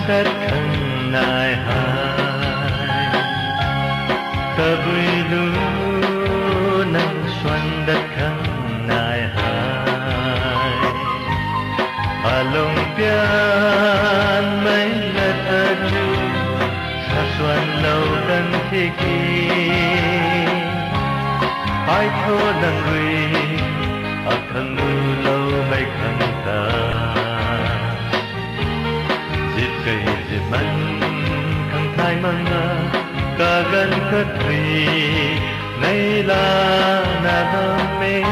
đất khăn nai hai tờ bùi lũ nắng xuân đất khăn nai hai lồng pian mấy lật aju sa xuân lâu tân thi kỳ ai thô nắng rì khăn mưa lâu mấy khăn ta dịp cây dịp măng khăn thai măng cả gần cất rì nay là na đam mê